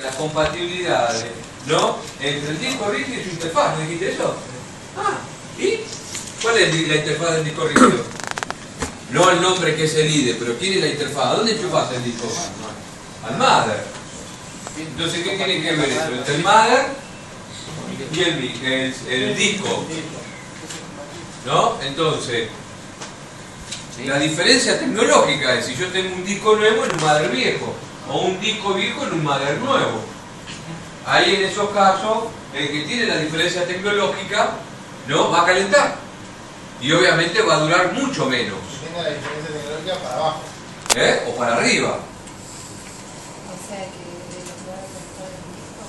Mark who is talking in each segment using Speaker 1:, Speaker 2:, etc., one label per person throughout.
Speaker 1: Las compatibilidades, ¿no? Entre el disco rígido y su interfaz, ¿no dijiste eso? Ah, ¿y? ¿Cuál es la interfaz del disco rígido? No el nombre que es el IDE, pero ¿quién es la interfaz? ¿A dónde enchufás el disco? Al mother. Entonces, ¿qué tiene que ver eso? Entre el mother y el disco, ¿no? Entonces, la diferencia tecnológica es si yo tengo un disco nuevo en un mother viejo o un disco viejo en un mother nuevo. Ahí en esos casos, el que tiene la diferencia tecnológica, ¿no? Va a calentar. Y obviamente va a durar mucho menos.
Speaker 2: Si tenga la diferencia tecnológica para abajo.
Speaker 1: O para arriba.
Speaker 3: O sea que lo que va a calentar el disco.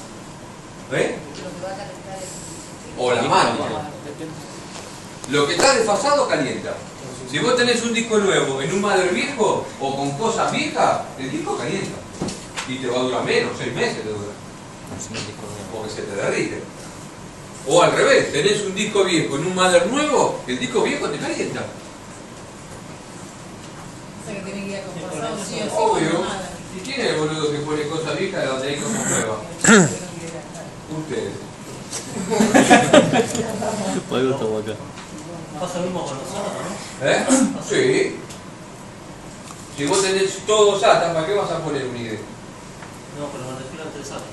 Speaker 1: ¿Ve?
Speaker 3: Lo que va a calentar el
Speaker 1: O la máquina. Lo que está desfasado calienta. Si vos tenés un disco nuevo en un mother viejo o con cosas viejas, el disco calienta. Y te va a durar menos, 6 meses te dura. Porque se te derrite. O al revés, tenés un disco viejo en un mother nuevo, el disco viejo te calienta.
Speaker 3: O sea que tiene que ir acompasado sí o sí.
Speaker 1: Obvio. ¿Y quién es el boludo que pone cosas viejas donde hay cosas nuevas? Ustedes.
Speaker 4: Por algo estamos acá.
Speaker 5: Pasa lo mismo con los SATA, ¿no?
Speaker 1: Sí. Si vos tenés todo SATA, ¿para qué vas a poner un IDE?
Speaker 5: No, pero me refiero entre SATA.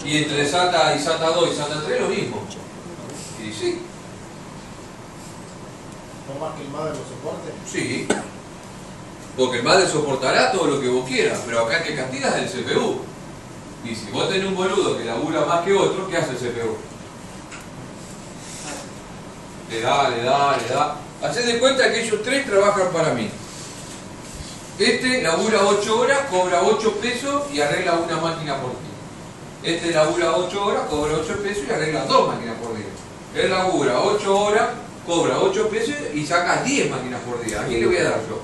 Speaker 1: Y entre SATA y SATA 2 y SATA 3 lo mismo. Y sí.
Speaker 2: ¿No más que el mother lo soporte?
Speaker 1: Sí. Porque el mother soportará todo lo que vos quieras, pero acá el que castiga es el CPU. Y si vos tenés un boludo que labura más que otro, ¿qué hace el CPU? Le da. Haced de cuenta que ellos tres trabajan para mí. Este labura 8 horas, cobra 8 pesos y arregla una máquina por día. Este labura 8 horas, cobra 8 pesos y arregla 2 máquinas por día. Él labura 8 horas, cobra 8 pesos y saca 10 máquinas por día. ¿A quién le voy a dar yo?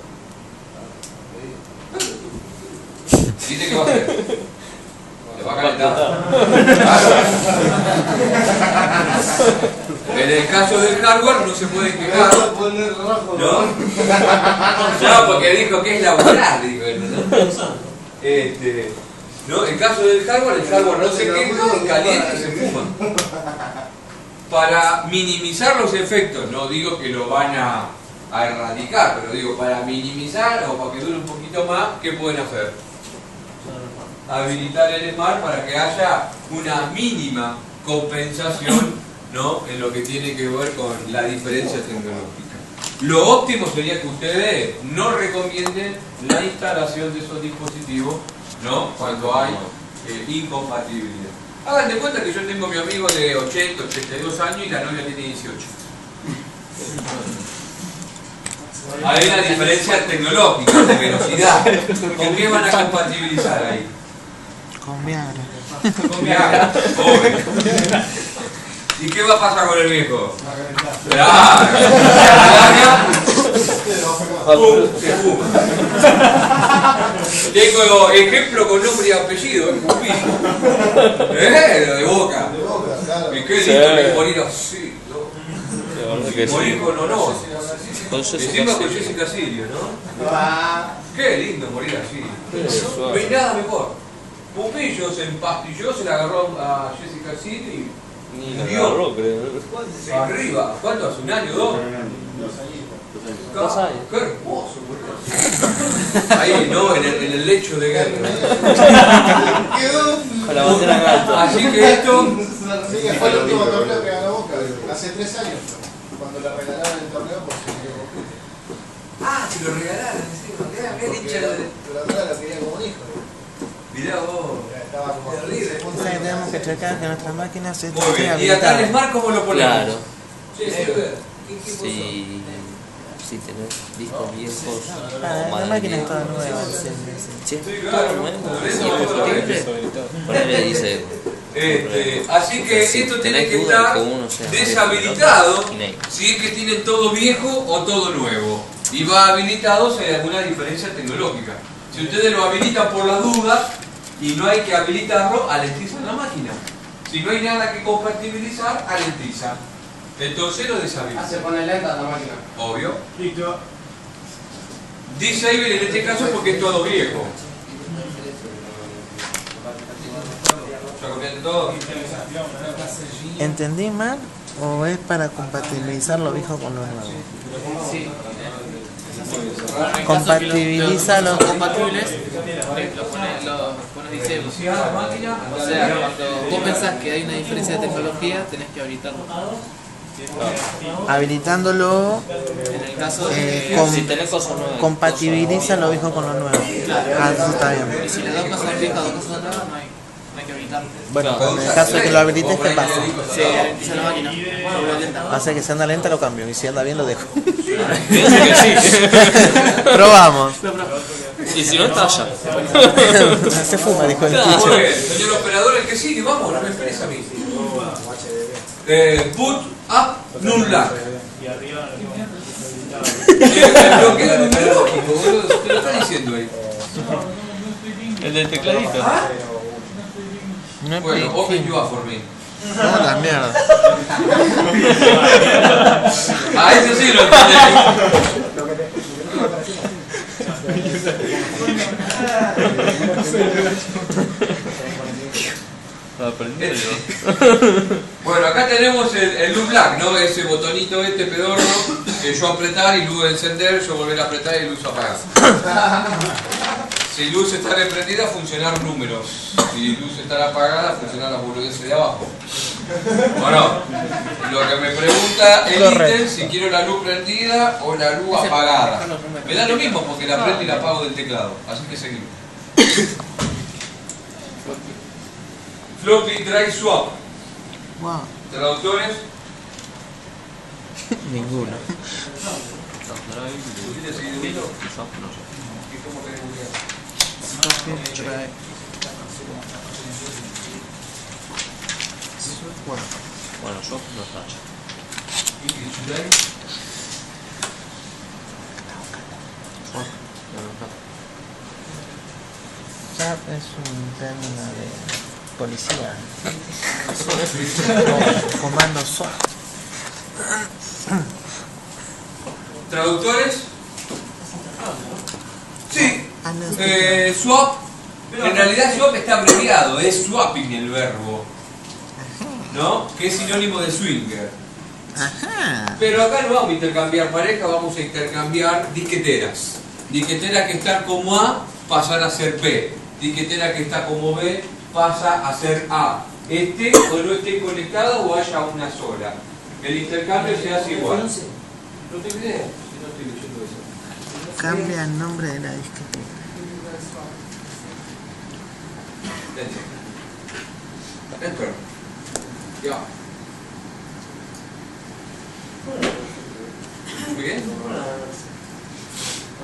Speaker 1: ¿Viste qué va a hacer? Te va a calentar. En el caso del hardware no se puede quejar. ¿No? No, porque dijo que es laboral, dijo él, ¿no? ¿No? En caso del hardware, el hardware no se queja y calienta y se fuma. Para minimizar los efectos, no digo que lo van a erradicar, pero digo, para minimizar o para que dure un poquito más, ¿qué pueden hacer? Habilitar el SMART para que haya una mínima compensación, ¿no? En lo que tiene que ver con la diferencia tecnológica. Lo óptimo sería que ustedes no recomienden la instalación de esos dispositivos, ¿no? Cuando hay incompatibilidad. Hagan de cuenta que yo tengo a mi amigo de 80, 82 años y la novia tiene 18. Hay una diferencia tecnológica, de velocidad. ¿Con qué van a compatibilizar ahí?
Speaker 6: Con Viagra.
Speaker 1: Con Viagra, obvio. ¿Y qué va a pasar con el viejo? ¡Claro! Se fuma. Tengo ejemplo con nombre y apellido, el Pupillo. Lo de Boca.
Speaker 2: De boca, claro.
Speaker 1: Y qué lindo que morir así, ¿no?
Speaker 4: La verdad que
Speaker 1: Morir
Speaker 4: sí.
Speaker 1: con honor.
Speaker 4: Con Jessica
Speaker 1: Encima con
Speaker 4: Sirio.
Speaker 1: Jessica Sirio, ¿no?
Speaker 2: Ah,
Speaker 1: Qué lindo morir así. No hay nada mejor. Pupillo se empastilló, se la agarró a Jessica Sirio y
Speaker 4: Ni la
Speaker 1: murió.
Speaker 4: agarró, creo.
Speaker 1: Arriba. ¿Cuánto hace? ¿Un año, 2?
Speaker 4: 2 años.
Speaker 1: ¡Qué hermoso, boludo! Ahí, ¿no? En el lecho de guerra.
Speaker 2: quedó.
Speaker 4: Con la bandera en alto.
Speaker 1: Así que esto...
Speaker 2: Sí, que fue el último torneo que ganó Boca, hace 3 años, cuando le regalaron el torneo por si le
Speaker 1: Ah, se lo regalaron, encima. Qué hincha de...
Speaker 2: pero atrás lo quería como un hijo.
Speaker 1: Mirá vos.
Speaker 2: Estaba como
Speaker 1: Terrible.
Speaker 6: O sea que tenemos que checar que nuestras máquinas
Speaker 1: Muy
Speaker 6: estén
Speaker 1: bien. ¿Y acá en
Speaker 6: habilitadas.
Speaker 1: Smart cómo lo ponemos?
Speaker 4: Claro.
Speaker 1: Sí,
Speaker 4: Si tenés discos viejos.
Speaker 6: La máquina está nueva.
Speaker 4: Si es
Speaker 1: Sí,
Speaker 4: todo
Speaker 1: claro.
Speaker 4: nuevo
Speaker 1: Por
Speaker 4: y
Speaker 1: eso,
Speaker 4: es compatible, ponele dice.
Speaker 1: así que
Speaker 4: Si
Speaker 1: esto tiene
Speaker 4: tenés
Speaker 1: que
Speaker 4: duda
Speaker 1: estar
Speaker 4: que uno sea
Speaker 1: deshabilitado
Speaker 4: inane.
Speaker 1: si es que tienen todo viejo o todo nuevo. Y va habilitado si hay alguna diferencia tecnológica. Si ustedes lo habilitan por las dudas y no hay que habilitarlo, alentizan la máquina. Si no hay nada que compatibilizar, alentizan. Entonces lo deshabilitan.
Speaker 7: Se pone lenta la máquina.
Speaker 1: Obvio.
Speaker 2: Listo.
Speaker 1: Disable en este caso porque es todo viejo. ¿Ya copiaste todo?
Speaker 6: ¿Entendí mal o es para compatibilizar lo viejo con lo nuevo?
Speaker 7: Sí.
Speaker 6: Compatibiliza
Speaker 7: los
Speaker 6: los...
Speaker 7: compatibles, pones disable. O sea, cuando vos pensás que hay una diferencia de tecnología, tenés que habilitarlo.
Speaker 6: Habilitándolo,
Speaker 7: En el caso de que
Speaker 6: com-
Speaker 4: Si tenés cosas nuevas.
Speaker 6: compatibiliza lo viejo con lo nuevo. Ah, eso está bien.
Speaker 7: y si le das cosas viejas o cosas nuevas, no hay que habilitarlo.
Speaker 6: Bueno, pero en el caso de que lo habilites, ¿qué pasa?
Speaker 7: Se ralentiza la máquina, se vuelve lenta.
Speaker 6: Hace que si anda lenta lo cambio y si anda bien lo dejo.
Speaker 4: Piensa que sí.
Speaker 6: Probamos.
Speaker 4: Y si no estalla.
Speaker 6: Se fuma, dijo el
Speaker 1: Muy
Speaker 6: teacher.
Speaker 1: bien, señor operador, el que sigue, vamos, no me esperes a mí. Boot up Nunlock. El bloqueo numerológico, boludo, te lo está diciendo ahí.
Speaker 4: El del tecladito.
Speaker 6: No es
Speaker 1: Bueno, open
Speaker 6: piquín.
Speaker 1: you up for me.
Speaker 6: No, la mierda.
Speaker 1: Ah, eso sí lo entendí. Bueno, acá tenemos el loop black, ¿no? Ese botonito pedorro que yo apretar y luz encender, yo volver a apretar y luz apagar. Si luz está prendida, funcionar números. Si luz está apagada, funcionar las boludeces de abajo. Bueno, lo que me pregunta el ítem, si quiero la luz prendida o la luz apagada. Me da lo mismo porque la prendo y la apago del teclado. Así que seguimos. Floppy Drive Swap.
Speaker 6: Wow.
Speaker 1: Traductores.
Speaker 6: Ninguno.
Speaker 1: ¿Pusiste seguidito? ¿Y cómo querés googlear?
Speaker 4: Bueno, yo no estalla.
Speaker 1: ¿Y Today?
Speaker 6: Ya es un término de policía. Comando SWAT.
Speaker 1: ¿Traductores? Sí. Swap. En realidad swap está abreviado, es swapping el verbo. ¿No? Que es sinónimo de swinger.
Speaker 6: Ajá.
Speaker 1: Pero acá no vamos a intercambiar pareja, vamos a intercambiar disqueteras. Disquetera que está como A pasar a ser B. Disquetera que está como B pasa a ser A. Esté o no esté conectado o haya una sola. El intercambio se hace igual. No tengo idea. No estoy leyendo eso.
Speaker 6: Cambia el nombre de la disquetera.
Speaker 1: Enter. Ya. Muy bien.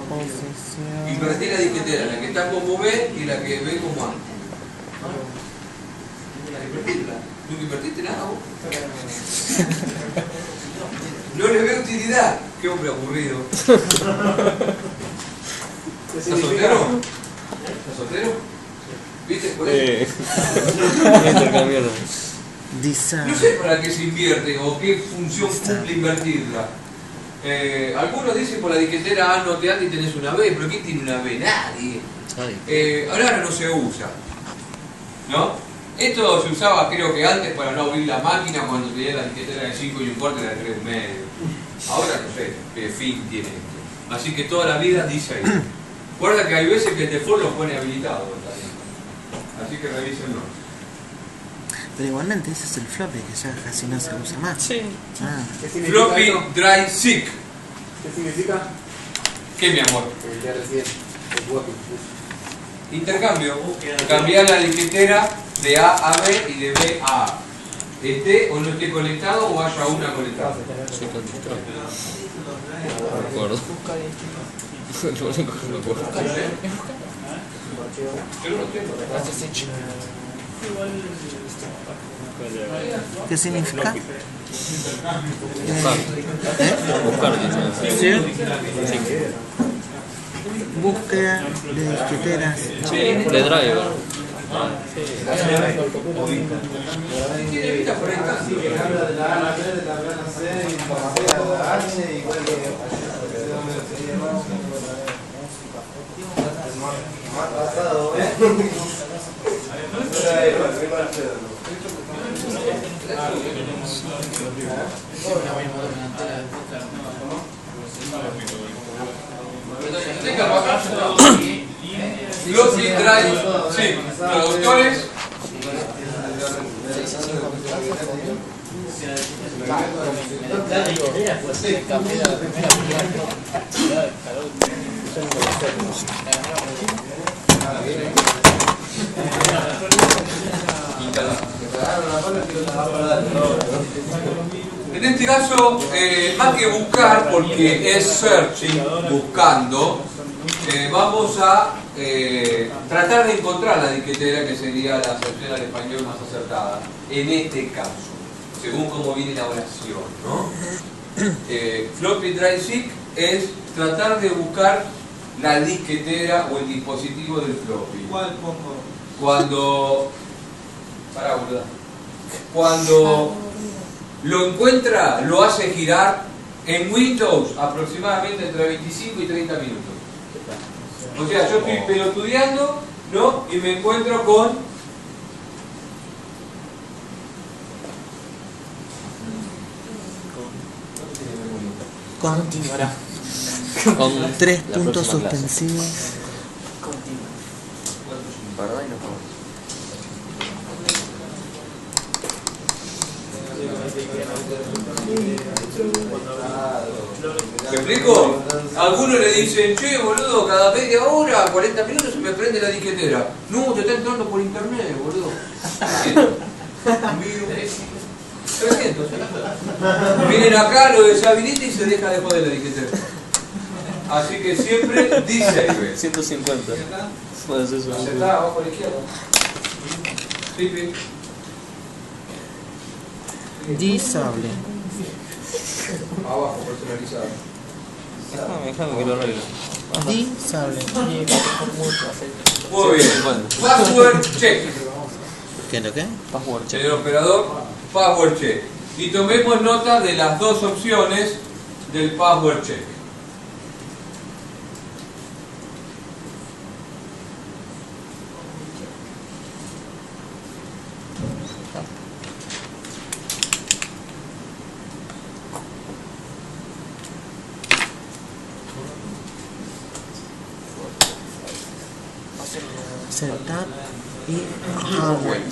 Speaker 6: Posición.
Speaker 1: Invertir la disquetera, la que está como B y la que ve como A. Invertirla. ¿Nunca invertiste nada vos? No le veo utilidad. Qué hombre aburrido. ¿Estás soltero? ¿Estás soltero? ¿Viste? Por eso.
Speaker 4: Intercambiaron.
Speaker 6: Design.
Speaker 1: No sé para qué se invierte o qué función cumple invertirla. Algunos dicen por la disquetera A no te anda y tenés una B, pero ¿quién tiene una B? Nadie. Ahora no se usa. ¿No? Esto se usaba creo que antes para no abrir la máquina cuando tenía la disquetera de 5 y un cuarto y la de 3 y medio. Ahora no sé qué fin tiene esto. Así que toda la vida dice ahí. Recuerda que hay veces que el default lo pone habilitado también. Así que revísenlo.
Speaker 6: Pero igualmente ese es el floppy que ya casi no se usa más.
Speaker 4: Sí.
Speaker 6: Ah.
Speaker 2: ¿Qué significa
Speaker 1: Floppy
Speaker 2: eso?
Speaker 1: Drive SIC.
Speaker 2: ¿Qué significa?
Speaker 1: ¿Qué, mi amor?
Speaker 2: El de recién. El walking.
Speaker 1: Intercambio. Cambiar la disquetera de A a B y de B a A. Esté o no esté conectado o haya una conectada.
Speaker 4: Sí, conectado. No me acuerdo. Lo único que me acuerdo.
Speaker 1: Yo no lo tengo.
Speaker 6: ¿Qué significa?
Speaker 4: Buscar, dice.
Speaker 6: ¿Sí? Búsqueda de disqueteras.
Speaker 4: Sí, de driver.
Speaker 1: Tiene vista por ahí está.
Speaker 2: Habla de la A, la B, de la B, la C, y pasea a la H, y cuál más pasado,
Speaker 1: Floppy drive, sí, productores. En este caso, más que buscar, porque es searching, buscando, vamos a tratar de encontrar la disquetera, que sería la acepción al español más acertada, en este caso, según cómo viene la oración, ¿no? Floppy drive seek es tratar de buscar la disquetera o el dispositivo del floppy.
Speaker 2: ¿Cuál pongo?
Speaker 1: Cuando... Pará, boluda. Cuando lo encuentra, lo hace girar en Windows aproximadamente entre 25 y 30 minutos. O sea, yo estoy pelotudeando, ¿no? Y me encuentro con...
Speaker 6: Continuará. Con 3 puntos suspensivos.
Speaker 4: ¿Verdad? Y no puedo.
Speaker 1: ¿Me explico? Algunos le dicen, che, boludo, cada media hora, 40 minutos se me prende la disquetera. No, te está entrando por internet, boludo. 300. Vienen acá, lo deshabilita y se deja de joder la disquetera. Así que siempre disable.
Speaker 4: 150. Puede ser eso.
Speaker 1: Aceptá, abajo a la izquierda. Sí, sí.
Speaker 6: Disable.
Speaker 1: Abajo, personalizado.
Speaker 4: Déjame que lo arregle.
Speaker 6: Disable.
Speaker 1: Muy bien. Password check.
Speaker 6: ¿Qué es lo que?
Speaker 4: Password check.
Speaker 1: El operador, password check. Y tomemos nota de las dos opciones del password check.
Speaker 6: Setup y hardware.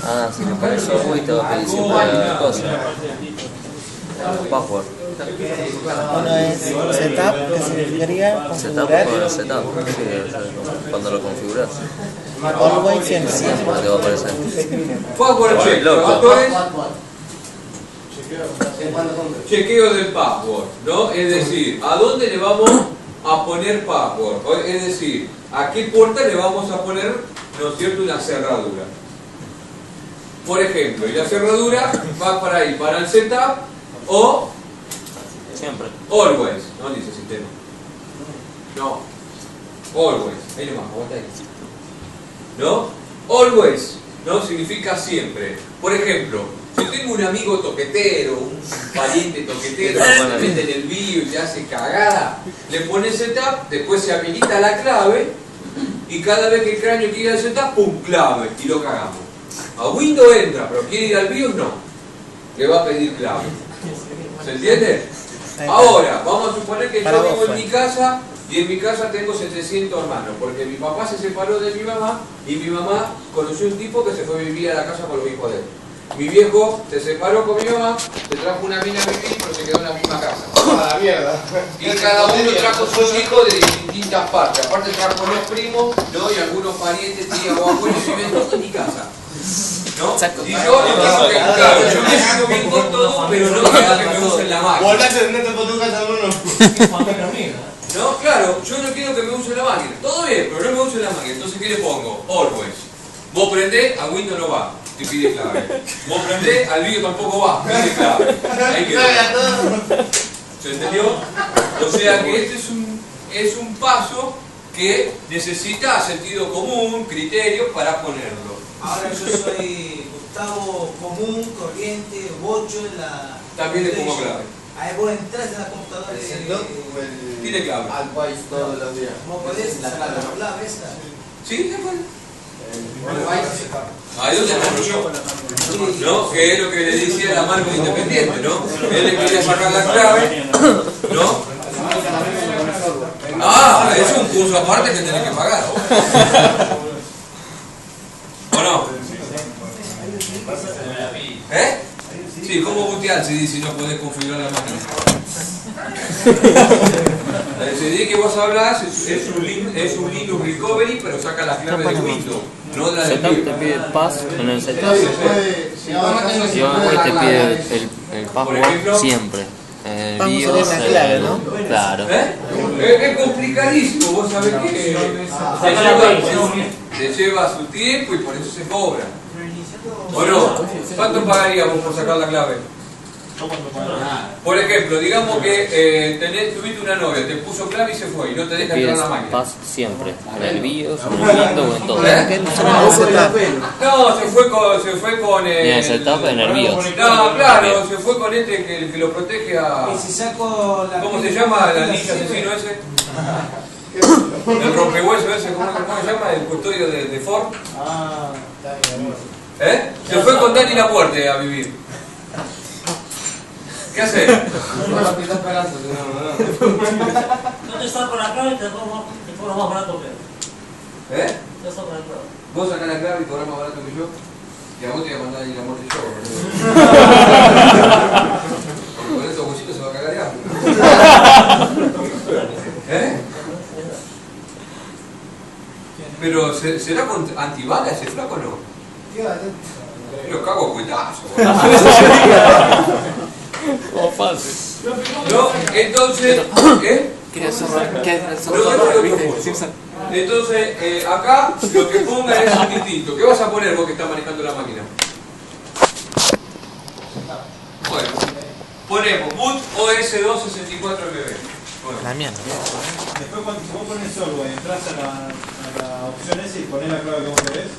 Speaker 4: Ah, si le pones software y te va a pedir siempre la cosa. Password.
Speaker 6: Uno es setup, que significaría
Speaker 4: Setup
Speaker 6: configurar.
Speaker 4: con el setup. Sí, cuando lo configuras.
Speaker 6: Always siempre.
Speaker 4: Siempre te va a aparecer.
Speaker 1: Password check.
Speaker 4: Loco.
Speaker 1: Factores. Chequeo del password, ¿no? Es decir, ¿a dónde le vamos a poner password? Es decir, ¿a qué puerta le vamos a poner, ¿no es cierto?, una cerradura? Por ejemplo, y la cerradura va para ahí, para el setup o
Speaker 4: Siempre.
Speaker 1: always, no dice sistema. No, always, ahí nomás, aguanta ahí. ¿No? Always, ¿no? Significa siempre. Por ejemplo, si tengo un amigo toquetero, un pariente toquetero que se mete en el bio y te hace cagada, le pones setup, después se habilita la clave y cada vez que el cráneo quiere el setup, ¡pum! Clave y lo cagamos. A Windows entra, pero quiere ir al BIOS, no. Le va a pedir clave. ¿Se entiende? Ahora, vamos a suponer que yo vivo en mi casa y en mi casa tengo 700 hermanos, porque mi papá se separó de mi mamá y mi mamá conoció un tipo que se fue a vivir a la casa con los hijos de él. Mi viejo se separó con mi mamá, se trajo una mina a vivir, pero se quedó en la misma casa.
Speaker 2: ¡A la mierda!
Speaker 1: Y cada uno trajo sus hijos de distintas partes. Aparte trajo los primos, ¿no? Y algunos parientes, tías o abuelos, y viven todos en mi casa. ¿No? Y yo no quiero que, claro, yo me siento bien con todo, pero no quiero que me usen la máquina.
Speaker 2: Volvás a tener por tu casa, hermano.
Speaker 1: No, claro, yo no quiero que me usen la máquina. Todo bien, pero no me usen la máquina. Entonces, ¿qué le pongo? Always. Vos prendés, a Windows no va. Te pide clave. Vos prendés, al vídeo tampoco va. Pide clave. Ahí quedó. ¿Se entendió? O sea que este es un paso que necesita sentido común, criterio para ponerlo.
Speaker 8: Ahora yo soy Gustavo común, corriente, bocho en la...
Speaker 1: También le pongo clave.
Speaker 8: Ahí vos entras en la computadora y
Speaker 1: Tiene clave.
Speaker 8: al país todos los días. ¿Cómo podés? La clave esa.
Speaker 1: Sí, se puede.
Speaker 8: El
Speaker 1: Ahí donde pongo yo. ¿No? Que es lo que le decía el amargo independiente, ¿no? Él le quería sacar la clave, ¿no? Ah, es un curso aparte que tenés que pagar. ¿O no? ¿Eh? Sí, ¿cómo bootear si no podés configurar la máquina? El CD que vos hablas es un Linux Recovery, pero saca la clave de Windows, no de la de
Speaker 4: Setup te pide pass en el setup y después te pide el password siempre.
Speaker 6: Vamos a ver la clave, ¿no?
Speaker 4: Claro.
Speaker 1: Es complicadísimo, vos sabés que te lleva su tiempo y por eso se cobra. ¿O no? ¿Cuánto pagaríamos por sacar la clave? Por ejemplo, digamos que tuviste una novia, te puso clave y se fue y no te deja entrar a la máquina.
Speaker 4: Pass siempre, en el BIOS, en el Windows, en todo.
Speaker 1: No, se fue con
Speaker 4: Y en el setup, en el BIOS.
Speaker 1: No, claro, se fue con este que lo protege a...
Speaker 8: Y si saco la...
Speaker 1: ¿Cómo se llama el ninja asesino ese? El rompehueso ese, ¿cómo se llama? El custodio de Ford.
Speaker 2: Ah, está bien.
Speaker 1: ¿Eh? Se fue con Dani la Muerte a vivir. ¿Qué hace?
Speaker 5: No te saco la clave y te cobro más barato que él.
Speaker 1: ¿Eh?
Speaker 5: Te saco la clave.
Speaker 1: Vos sacás la clave y cobras más barato que yo. Y a vos te voy a mandar Dani la Muerte yo. Porque con estos bolsitos se va a cagar de hambre. ¿Eh? Pero ¿será antibalas ese flaco o no? Lo cago a cuetazo.
Speaker 4: Como fácil.
Speaker 1: No, entonces, ¿qué?
Speaker 7: Quería cerrar. ¿Qué
Speaker 1: Entonces, acá lo que ponga es un distinto. ¿Qué vas a poner vos que estás manejando la máquina? Bueno, ponemos boot OS 264MB. Bueno.
Speaker 6: La mierda.
Speaker 2: Después cuando vos pones software, entras a la opción esa y pones la clave que vos querés.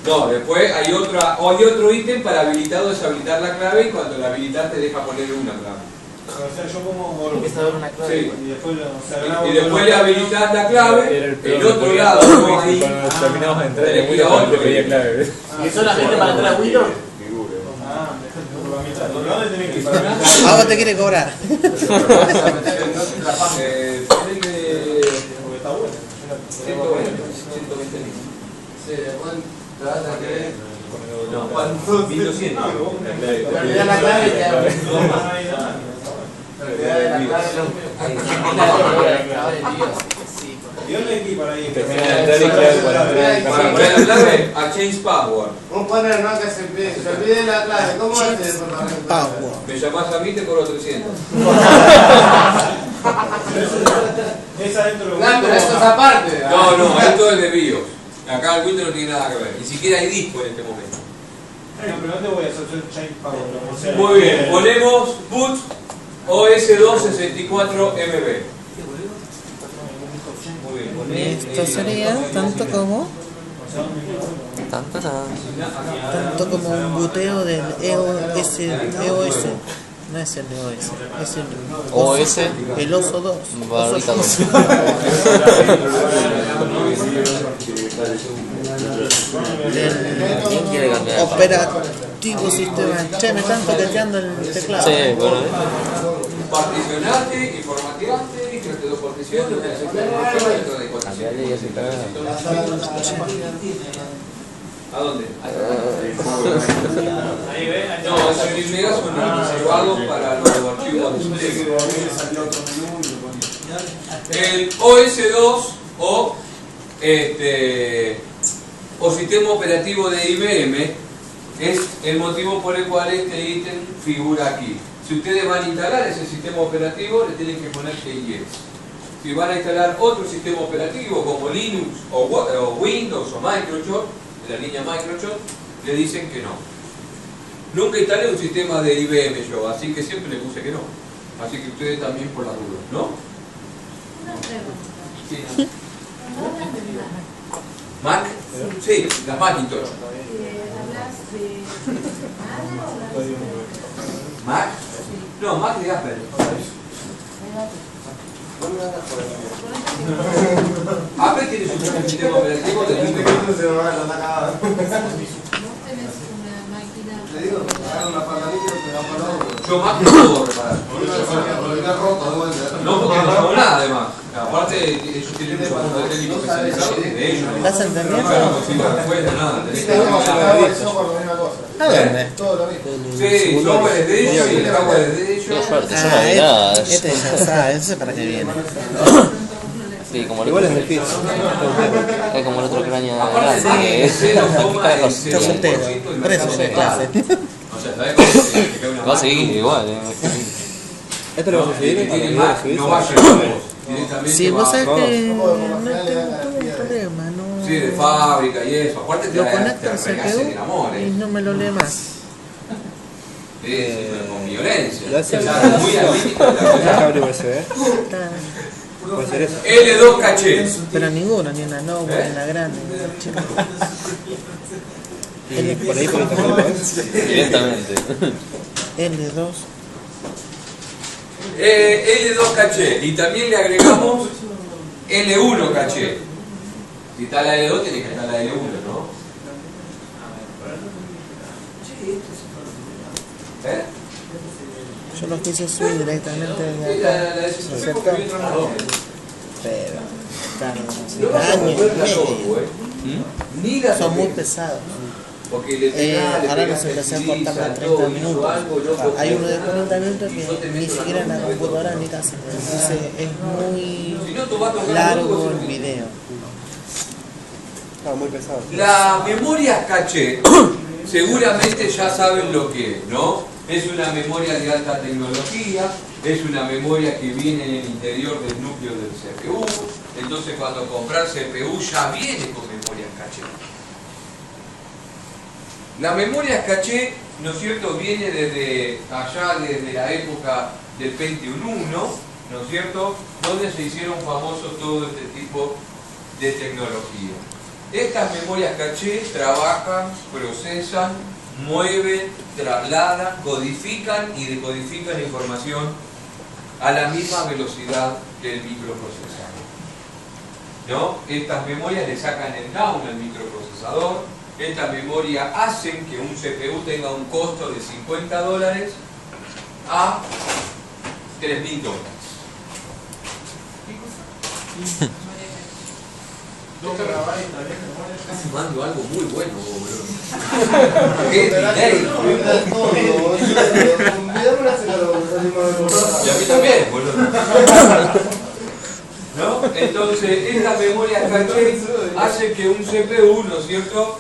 Speaker 1: No, después hay otro ítem para habilitar o deshabilitar la clave y cuando la habilitas te deja poner una clave.
Speaker 2: O sea, yo pongo...
Speaker 7: Empieza a ver una clave.
Speaker 1: Sí.
Speaker 2: Y después, grabo
Speaker 1: Y después le habilitas la clave, el otro lado, ¿no? Ahí,
Speaker 9: Cuando terminamos de entrar
Speaker 1: le
Speaker 9: en
Speaker 1: pida
Speaker 9: Windows
Speaker 1: otro.
Speaker 9: te pedía clave.
Speaker 5: ¿Y solamente para entrar a Windows?
Speaker 2: Ah, por la mitad. ¿Por dónde tenés que ir? Para la mitad.
Speaker 6: Ahora te quiere cobrar.
Speaker 2: Porque está bueno.
Speaker 1: 120 mil.
Speaker 8: Sí, después te vas a querer...
Speaker 1: No, 1200.
Speaker 2: No, vos tenés que...
Speaker 8: Pero te da la clave y te da...
Speaker 2: No, no hay nada.
Speaker 8: Pero te da la clave de Dios.
Speaker 2: ¿Y dónde hay que ir para ir?
Speaker 9: Termina de entrar y clave para entrar.
Speaker 1: Para poner la clave, a change password.
Speaker 8: Un poner no que se olvide la clave. ¿Cómo haces por la
Speaker 6: Power.
Speaker 1: Me llamás a mí, te cobro 300.
Speaker 2: Es adentro de
Speaker 8: No, pero esto es aparte.
Speaker 1: No, esto es de BIOS. Acá el Windows no tiene nada que ver. Ni siquiera hay disco en este momento.
Speaker 2: No, pero ¿dónde voy a hacer change power?
Speaker 1: Muy bien, ponemos boot OS 264MB. Muy bien.
Speaker 6: Esto sería tanto como un buteo del EOS. No es el EOS, es el
Speaker 4: OS.
Speaker 6: el oso 2.
Speaker 4: Barrita
Speaker 6: Oso 2.
Speaker 4: ¿Quién quiere cambiar?
Speaker 6: Operativo sistema. Che, me están toqueteando el teclado.
Speaker 4: Sí, bueno.
Speaker 1: Particionaste y formateaste y creaste dos particiones.
Speaker 4: Cambiarle y así está.
Speaker 1: ¿A dónde? No, esos 1000 megas son reservados para los archivos de despliegue. El OS2 o sistema operativo de IBM es el motivo por el cual este ítem figura aquí. Si ustedes van a instalar ese sistema operativo, le tienen que poner que yes. Si van a instalar otro sistema operativo como Linux o Windows o Microsoft, de la línea Microsoft, le dicen que no. Nunca instalé un sistema de IBM yo, así que siempre le puse que no. Así que ustedes también por la duda, ¿no?
Speaker 3: Una pregunta.
Speaker 1: Sí. ¿Mac? Sí, las Macintosh.
Speaker 3: ¿Hablas de Mac o hablas de
Speaker 1: ¿Mac? No, Mac de Apple. Apple tiene su propio sistema operativo del mismo.
Speaker 3: Vos tenés una máquina.
Speaker 8: Te digo, agarra una pata micro, pero no para otro.
Speaker 1: Yo Mac no puedo reparar.
Speaker 8: Está roto, de vuelta.
Speaker 1: No porque no hago nada además. Aparte ellos tienen un software técnico especializado de ellos.
Speaker 6: ¿Estás entendiendo?
Speaker 1: No consigo respuesta, nada. Tenés que
Speaker 2: El software lo misma cosa.
Speaker 6: ¿A dónde?
Speaker 2: Todo lo mismo.
Speaker 1: Sí, software es de ellos y el hardware es de ellos.
Speaker 4: Qué suerte, yo no
Speaker 6: Ah,
Speaker 4: vi nada.
Speaker 6: este ya sabe, ese para qué viene.
Speaker 4: Sí, como el
Speaker 9: Igual
Speaker 4: otro.
Speaker 9: es difícil.
Speaker 4: Es como el otro cráneo
Speaker 1: Aparte
Speaker 4: grande.
Speaker 1: sí,
Speaker 4: Que es.
Speaker 6: Está soltero, por eso tiene clase.
Speaker 1: O sea, ¿sabés cómo se cae una
Speaker 4: Va a
Speaker 1: Mac?
Speaker 4: seguir igual.
Speaker 9: ¿Esto lo vas a
Speaker 1: El
Speaker 9: seguir?
Speaker 1: que tiene
Speaker 9: ¿Lo
Speaker 1: Mac
Speaker 9: subís?
Speaker 1: no va a llegar a vos. Directamente
Speaker 6: Sí, vos
Speaker 1: va-
Speaker 6: sabés
Speaker 9: vamos.
Speaker 6: que
Speaker 2: No
Speaker 6: no
Speaker 2: puedo, como al final le
Speaker 6: tengo
Speaker 2: dan garantía
Speaker 6: ningún
Speaker 2: de-
Speaker 6: problema, no.
Speaker 1: Sí, de fábrica y eso. Aparte te
Speaker 6: Lo
Speaker 1: te
Speaker 6: conecto al
Speaker 1: regasen el
Speaker 6: CPU
Speaker 1: amor,
Speaker 6: y no me lo lee más.
Speaker 1: Sí, sí, pero con violencia.
Speaker 9: Ya sé.
Speaker 1: O sea, muy al límite de la cosa.
Speaker 9: Cable USB.
Speaker 6: Está-
Speaker 9: Puede ser eso.
Speaker 1: L2 caché.
Speaker 6: Pero ninguno, ni una Nova, ni una grande, ni una chica.
Speaker 9: Y por ahí por internet lo ves.
Speaker 4: Directamente.
Speaker 6: L2.
Speaker 1: L2 caché. Y también le agregamos L1 caché. Si está la L2, tiene que estar la L1, ¿no? ¿Eh?
Speaker 6: Yo lo quise subir directamente
Speaker 1: Sí,
Speaker 6: desde
Speaker 1: la
Speaker 6: acá.
Speaker 1: decisión porque viene otra manera.
Speaker 6: Pero tarda
Speaker 1: No vas a
Speaker 6: años y
Speaker 1: volver la
Speaker 6: medio.
Speaker 1: toco, Ni la
Speaker 6: Son muy
Speaker 1: toqué.
Speaker 6: pesados.
Speaker 1: Porque le pegás, le
Speaker 6: Ahora
Speaker 1: pegás,
Speaker 6: los empecé a
Speaker 1: te
Speaker 6: cortar
Speaker 1: utiliza
Speaker 6: de
Speaker 1: todo,
Speaker 6: 30
Speaker 1: hizo
Speaker 6: minutos.
Speaker 1: algo, loco,
Speaker 6: Hay uno de
Speaker 1: nada,
Speaker 6: 40 minutos
Speaker 1: y yo te
Speaker 6: que ni
Speaker 1: meto la
Speaker 6: siquiera en la
Speaker 1: mano y
Speaker 6: computadora
Speaker 1: todo.
Speaker 6: ni casi. Entonces es muy
Speaker 1: Si no, tú vas a tocar
Speaker 6: largo
Speaker 1: algo,
Speaker 6: el video.
Speaker 9: Estaba muy pesado.
Speaker 1: La memoria caché, seguramente ya saben lo que es, ¿no? Es una memoria de alta tecnología, es una memoria que viene en el interior del núcleo del CPU, entonces cuando comprar CPU ya viene con memoria caché. La memoria caché, ¿no es cierto?, viene desde allá, desde la época del Pentium 1, ¿no es cierto?, donde se hicieron famosos todo este tipo de tecnología. Estas memorias caché trabajan, procesan, mueven, trasladan, codifican y decodifican información a la misma velocidad del microprocesador, ¿no? Estas memorias le sacan el down al microprocesador. Estas memorias hacen que un CPU tenga un costo de $50 a $3.000. Casi mando algo muy bueno, boludo. ¡Qué delay! Y a mí también, boludo. ¿No? Entonces, estas memorias caché hacen que un CPU, ¿no es cierto?,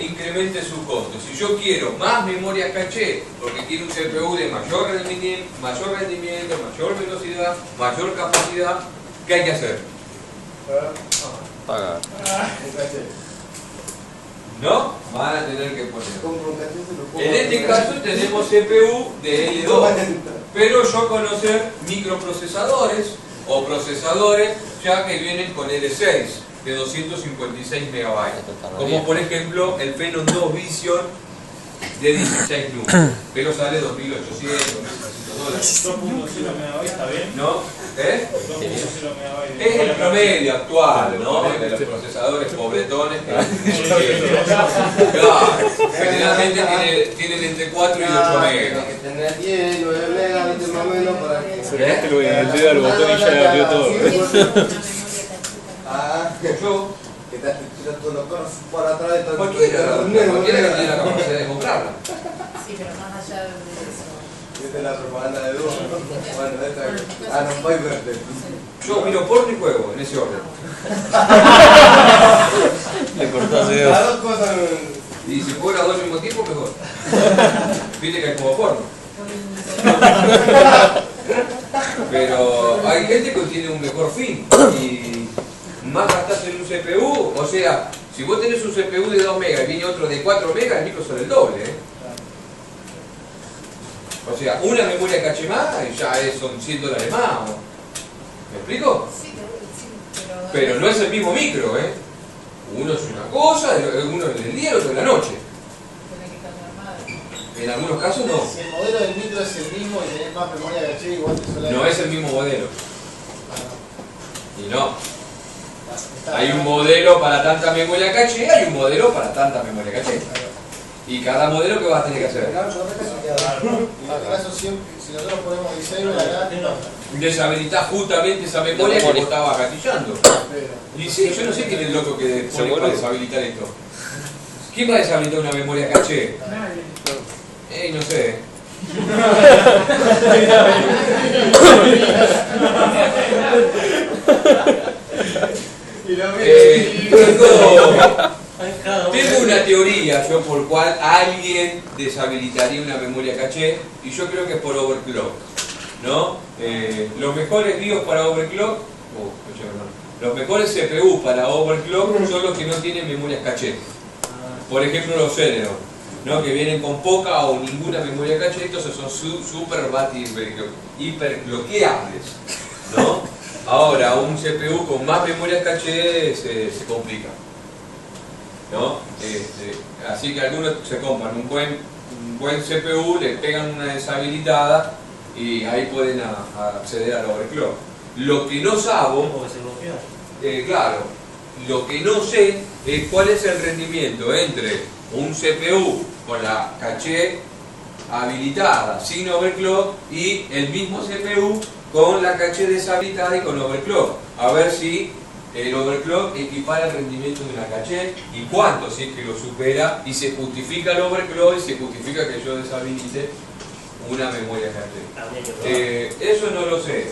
Speaker 1: incremente su costo. Si yo quiero más memoria caché, porque quiero un CPU de mayor rendimiento, mayor velocidad, mayor capacidad, ¿qué hay que hacer?
Speaker 4: Pagar.
Speaker 1: ¿No? Van a tener que poner. En este caso tenemos CPU de L2, pero yo conocer microprocesadores o procesadores ya que vienen con L6 de 256 megabytes, como por ejemplo el Phenom 2 Vision de 16 núcleos, pero sale $2.800, $2.700.
Speaker 10: $2.0 megabytes está bien.
Speaker 1: ¿No? ¿Eh?
Speaker 10: 2.0 megabytes.
Speaker 1: Es el promedio actual, ¿no? De los procesadores pobretones que claro, generalmente tienen entre 4 y 8 megas.
Speaker 8: Que tener 10, 9 megas, ¿viste? Más o menos para que...
Speaker 9: Sacaste el dedo al botón y ya abrió todo.
Speaker 8: Ah,
Speaker 1: Yo,
Speaker 8: que te tú lo corres por atrás de todo.
Speaker 1: cualquiera que tiene la capacidad de comprarla.
Speaker 3: Sí, pero más allá de eso.
Speaker 8: Esta es la propaganda de Dúo, ¿no? Bueno, esta es... Ah, no puedes verte.
Speaker 1: Yo miro porno y juego, en ese orden.
Speaker 4: Le cortás dedos.
Speaker 8: Las dos cosas...
Speaker 1: Y si fuera dos al mismo tiempo, mejor. Viste que hay como porno. Pero hay gente que tiene un mejor fin y más gastas en un CPU. O sea, si vos tenés un CPU de 2 megas y viene otro de 4 megas, el micro son el doble, ¿eh? O sea, una memoria caché más y ya son $100 más. ¿Me explico?
Speaker 3: Sí, sí,
Speaker 1: Pero no es el mismo micro, ¿eh? Uno es una cosa, uno es el día y el otro es la noche.
Speaker 3: Tiene que cambiar más.
Speaker 1: En algunos casos no.
Speaker 2: Si el modelo del micro es el mismo y tenés más memoria caché, igual te suele...
Speaker 1: No es el mismo modelo. Y no. Hay un modelo para tanta memoria caché, hay un modelo para tanta memoria caché. Y cada modelo que vas a tener que hacer.
Speaker 2: En este caso, si nosotros ponemos disable acá,
Speaker 1: Deshabilitar justamente esa memoria que vos estabas gatillando. Y sí, yo no sé quién es el loco que pone para deshabilitar esto. ¿Quién va a deshabilitar una memoria caché? No sé. Tengo una teoría yo por cual alguien deshabilitaría una memoria caché y yo creo que es por overclock, ¿no? Los mejores BIOS para overclock, los mejores CPU para overclock son los que no tienen memorias caché. Por ejemplo los Celeron, ¿no? Que vienen con poca o ninguna memoria caché, entonces son super hipercloqueables, ¿no? Ahora un CPU con más memorias caché se complica, ¿no? Así que algunos se compran un buen CPU, le pegan una deshabilitada y ahí pueden acceder al overclock. Lo que no sabo, claro, lo que no sé es cuál es el rendimiento entre un CPU con la caché habilitada sin overclock y el mismo CPU con la caché deshabilitada y con overclock. A ver si el overclock equipara el rendimiento de una caché y cuánto, si es que lo supera y se justifica el overclock y se justifica que yo deshabilite una memoria caché. Eso no lo sé.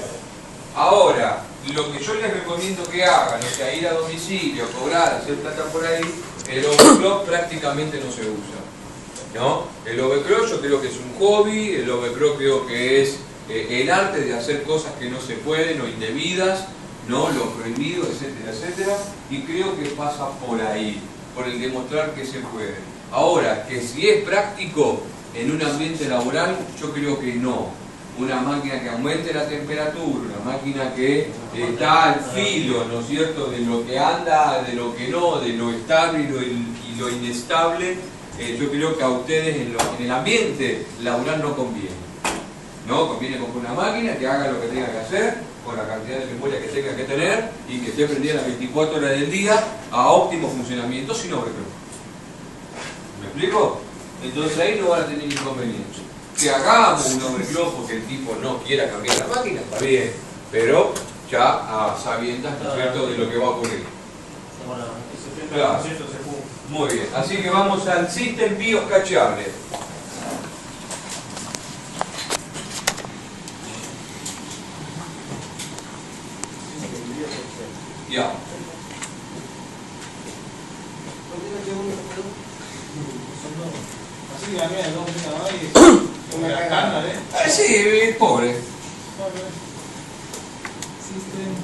Speaker 1: Ahora, lo que yo les recomiendo que hagan, o sea, ir a domicilio, cobrar, hacer plata por ahí, el overclock prácticamente no se usa, ¿no? El overclock yo creo que es un hobby, el overclock creo que es el arte de hacer cosas que no se pueden o indebidas, ¿no? Lo prohibido, etcétera, etcétera, y creo que pasa por ahí, por el demostrar que se puede. Ahora, que si es práctico en un ambiente laboral, yo creo que no. Una máquina que aumente la temperatura, una máquina que está al filo, ¿no es cierto?, de lo que anda, de lo que no, de lo estable y lo inestable, yo creo que a ustedes en el ambiente laboral no conviene. No, conviene comprar una máquina que haga lo que tenga que hacer, con la cantidad de memoria que tenga que tener y que esté prendida las 24 horas del día a óptimo funcionamiento sin overclock. ¿Me explico? Entonces ahí no van a tener inconvenientes. Que hagamos un overclock porque el tipo no quiera cambiar la máquina, está bien, pero ya a sabiendas, ¿no es cierto?, de lo que va a ocurrir. Claro. Muy bien, así que vamos al System BIOS cacheable. Ya.
Speaker 2: Así que la mía de 2 megabytes es una escándalo,
Speaker 1: Sí, es pobre.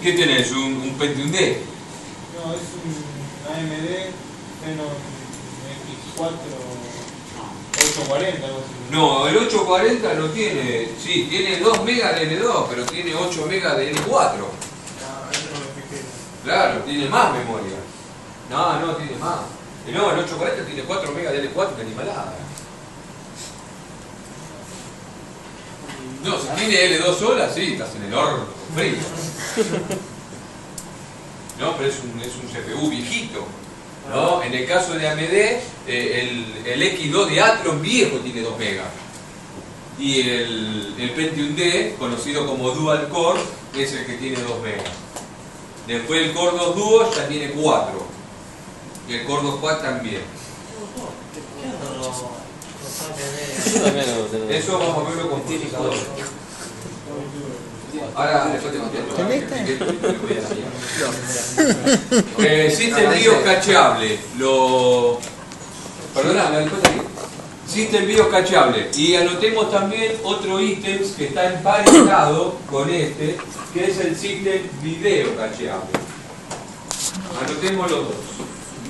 Speaker 1: ¿Qué tenés? ¿Un Pentium D?
Speaker 2: No, es un AMD Xenon X4 840, algo así.
Speaker 1: No, el 840 no tiene, sí, tiene 2 megas de L2, pero tiene 8 megas de L4. Claro, tiene más memoria. No, tiene más. No, el 840 tiene 4 megas de L4, que animalada. No, si tiene L2 sola, sí, estás en el horno, frío. No, pero es un CPU viejito. ¿No? En el caso de AMD, el X2 de Athlon viejo tiene 2 megas. Y el Pentium D, conocido como Dual Core, es el que tiene 2 megas. Después el Core 2 Duo ya tiene 4. Y el Core 2 Quad también. Eso vamos a verlo con procesador. Ahora después te contesto. System BIOS cacheable. Perdóname, después te digo. System BIOS cacheable. Y anotemos también otro ítem que está emparentado con este, que es el System Video cacheable. Anotemos los dos.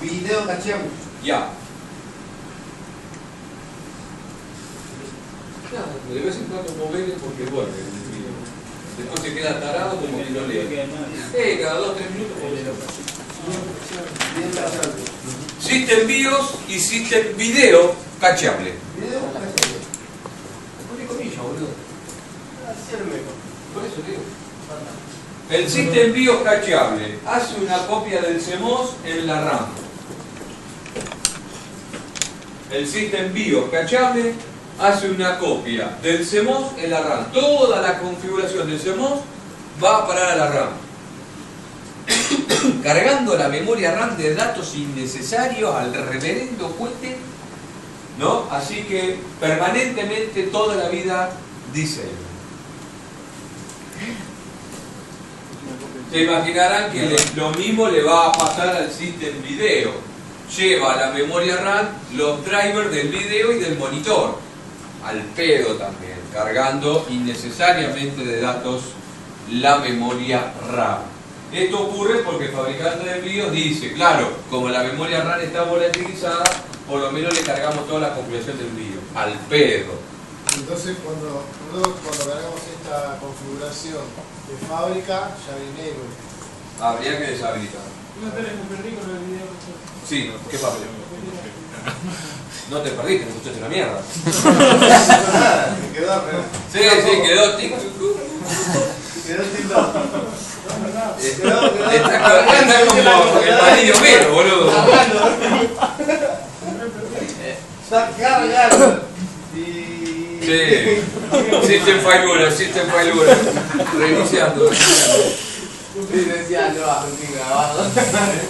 Speaker 8: Video cacheable.
Speaker 1: Ya. De vez en cuando moverle porque vuelve el video. Después se queda tarado como que no lee. Cada 2 o 3 minutos. System BIOS y System Video cacheable.
Speaker 8: Video cacheable.
Speaker 1: Pone comillas, boludo. Por eso digo. El System BIOS cacheable hace una copia del CMOS en la RAM. El System BIOS cacheable hace una copia del CMOS en la RAM. Toda la configuración del CMOS va a parar a la RAM. Cargando la memoria RAM de datos innecesarios al reverendo cohete, ¿no? Así que permanentemente toda la vida dice. Se imaginarán que lo mismo le va a pasar al System Video. Lleva a la memoria RAM los drivers del video y del monitor. Al pedo también, cargando innecesariamente de datos la memoria RAM. Esto ocurre porque el fabricante de BIOS dice, claro, como la memoria RAM está volatilizada, por lo menos le cargamos toda la configuración del BIOS. Al pedo.
Speaker 2: Entonces cuando cargamos esta configuración de fábrica, ya viene enable.
Speaker 1: Habría que deshabilitar.
Speaker 10: ¿No tenés que perdí con el video?
Speaker 1: Sí, ¿qué pasó? No te perdiste, me escuchaste una mierda.
Speaker 8: Quedó,
Speaker 1: Sí, quedó tic.
Speaker 8: quedó tildo.
Speaker 1: Está como el panillo mero, boludo.
Speaker 8: Está cargando.
Speaker 1: Sí. System failure. Reiniciando.
Speaker 8: Sí, decía,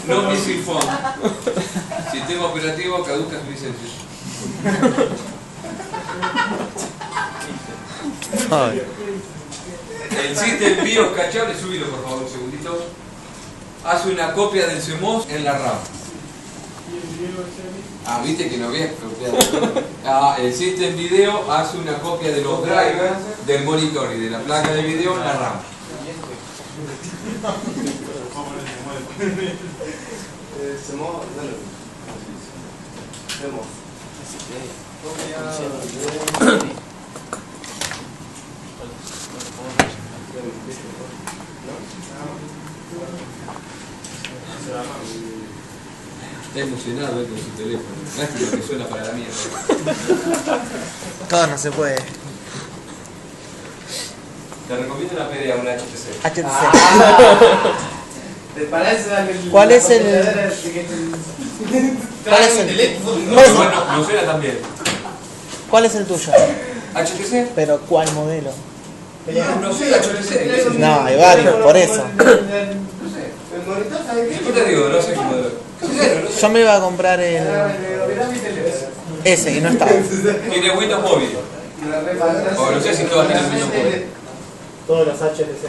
Speaker 8: no,
Speaker 1: No missing phone. Sistema operativo caduca su licencia. El System BIOS cacheable, subilo por favor un segundito. Hace una copia del CMOS en la RAM. Ah, viste que no había copiado. El System Video hace una copia de los drivers del monitor y de la placa de video en la RAM. Está emocionado con su teléfono. Lástima que suena para la mierda.
Speaker 6: Todo no se puede.
Speaker 1: Te recomiendo una PDA, una HTC.
Speaker 6: HTC.
Speaker 8: ¿Te parece
Speaker 6: ¿Cuál es el...? ¿Cuál es el...?
Speaker 1: No suena tan bien.
Speaker 6: ¿Cuál es el tuyo?
Speaker 1: ¿HTC?
Speaker 6: Pero ¿cuál modelo?
Speaker 1: No sé, HTC.
Speaker 6: No, hay varios, por eso.
Speaker 8: El monitor, ¿sabes qué?
Speaker 1: Después te digo, no sé qué modelo.
Speaker 6: Yo me iba a comprar el... ese y no estaba.
Speaker 1: Tiene Windows Móvil. O no sé si todos tienen Windows Móvil.
Speaker 2: Todos los HTC.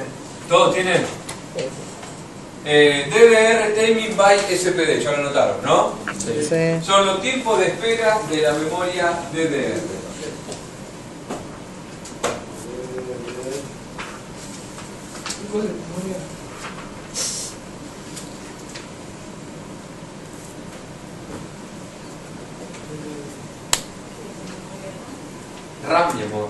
Speaker 1: ¿Todos tienen? DDR Timing by SPD, ya lo notaron, ¿no?
Speaker 6: Sí.
Speaker 1: Son los tiempos de espera de la memoria DDR. RAM, mi amor.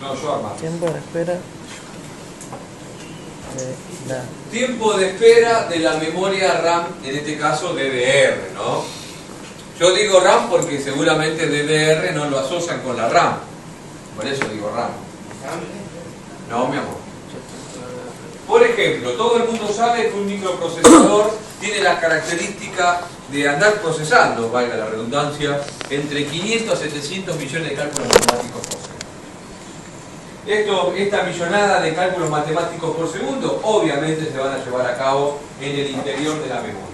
Speaker 1: No, yo armado.
Speaker 6: Tiempo de espera.
Speaker 1: Tiempo de espera de la memoria RAM, en este caso DDR, ¿no? Yo digo RAM porque seguramente DDR no lo asocian con la RAM. Por eso digo RAM. No, mi amor. Por ejemplo, todo el mundo sabe que un microprocesador tiene las características de andar procesando, valga la redundancia, entre 500 a 700 millones de cálculos matemáticos por segundo. Esta millonada de cálculos matemáticos por segundo, obviamente se van a llevar a cabo en el interior de la memoria.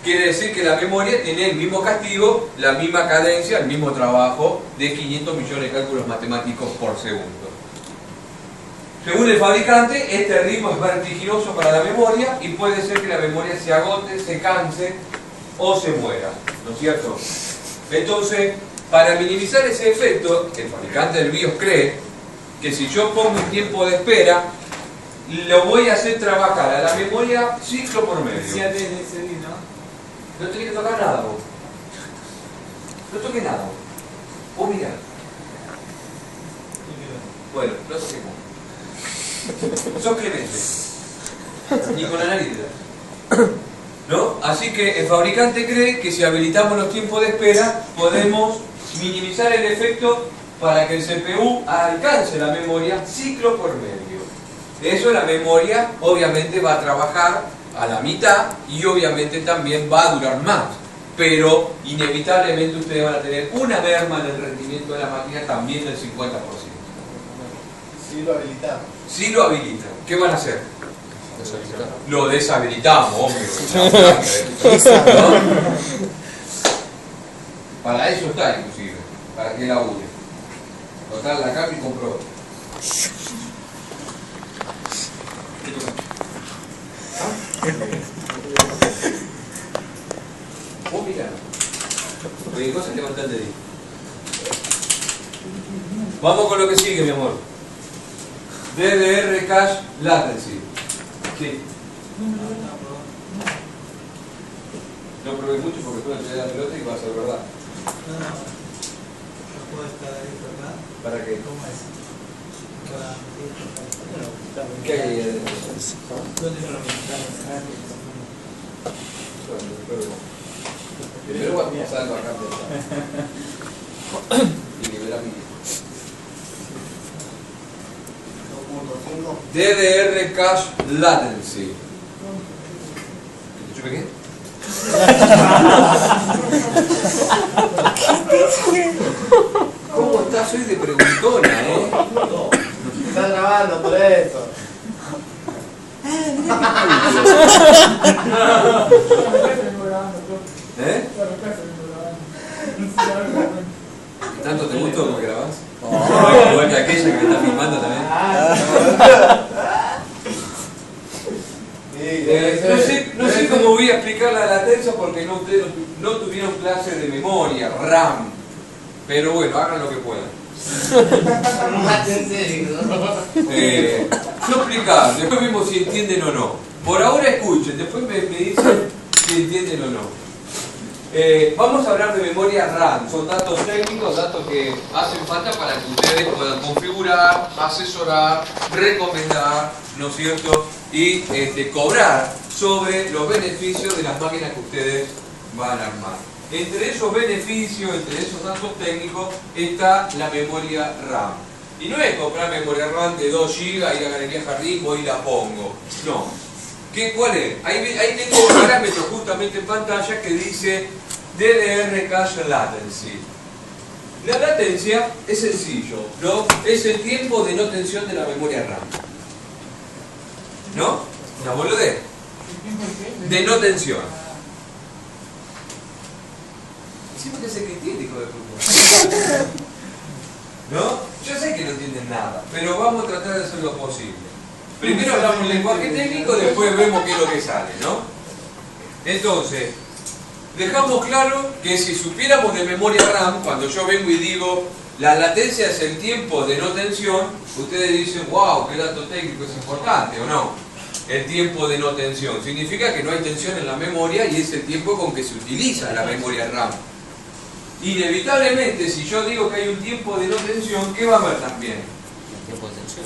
Speaker 1: Quiere decir que la memoria tiene el mismo castigo, la misma cadencia, el mismo trabajo de 500 millones de cálculos matemáticos por segundo. Según el fabricante, este ritmo es vertiginoso para la memoria y puede ser que la memoria se agote, se canse o se muera, ¿no es cierto? Entonces, para minimizar ese efecto, el fabricante del BIOS cree que si yo pongo un tiempo de espera, lo voy a hacer trabajar a la memoria ciclo por medio. No tenés que tocar nada vos. No toques nada vos. Vos mirá. Bueno, no toquemos. Sos clemente. Ni con la nariz. ¿No? Así que el fabricante cree que si habilitamos los tiempos de espera podemos minimizar el efecto para que el CPU alcance la memoria ciclo por medio. Eso la memoria obviamente va a trabajar a la mitad y obviamente también va a durar más. Pero inevitablemente ustedes van a tener una merma en el rendimiento de la máquina también del 50%.
Speaker 2: Si lo habilitamos.
Speaker 1: Si lo habilitan, ¿qué van a hacer? Lo deshabilitamos, obvio. ¿No? Para eso está inclusive, para que la use. Total, la cambio y compró. Vos mirá. Oye, cosas levantar el dedito. Vamos con lo que sigue, mi amor. DDR Cache Latency. Sí. No probé mucho porque después te da la pelota y va a ser verdad. ¿Para qué? ¿Qué hay ahí adentro? Primero voy a pasarlo acá. Y liberar mi. DDR Cache Latency. ¿Te chupe qué? ¿Cómo estás? Soy de preguntona,
Speaker 2: Está grabando por eso.
Speaker 1: ¿Tanto te gustó como grabás? Igual que aquella que me está filmando también. No sé cómo voy a explicar la latencia porque ustedes no tuvieron clase de memoria, RAM. Pero bueno, hagan lo que puedan. Yo explicar, después vemos si entienden o no. Por ahora escuchen, después me dicen si entienden o no. Vamos a hablar de memoria RAM. Son datos técnicos, datos que hacen falta para que ustedes puedan configurar, asesorar, recomendar, ¿no es cierto? Y cobrar sobre los beneficios de las máquinas que ustedes van a armar. Entre esos beneficios, entre esos datos técnicos, está la memoria RAM. Y no es comprar memoria RAM de 2 GB, ir a Galería Jardín, voy y la pongo. No. ¿Cuál es? Ahí tengo un parámetro justamente en pantalla que dice DDR Cache Latency. La latencia es sencillo, ¿no? Es el tiempo de no tensión de la memoria RAM. ¿No? ¿La boludez? De no tensión. Siempre te sé que entiende, hijo de puta. ¿No? Yo sé que no entienden nada, pero vamos a tratar de hacer lo posible. Primero hablamos en lenguaje técnico, después vemos qué es lo que sale, ¿no? Entonces, dejamos claro que si supiéramos de memoria RAM, cuando yo vengo y digo la latencia es el tiempo de no tensión, ustedes dicen, wow, qué dato técnico es importante, ¿o no? El tiempo de no tensión. Significa que no hay tensión en la memoria y es el tiempo con que se utiliza la memoria RAM. Inevitablemente, si yo digo que hay un tiempo de no tensión, ¿qué va a haber también?
Speaker 4: El tiempo de tensión.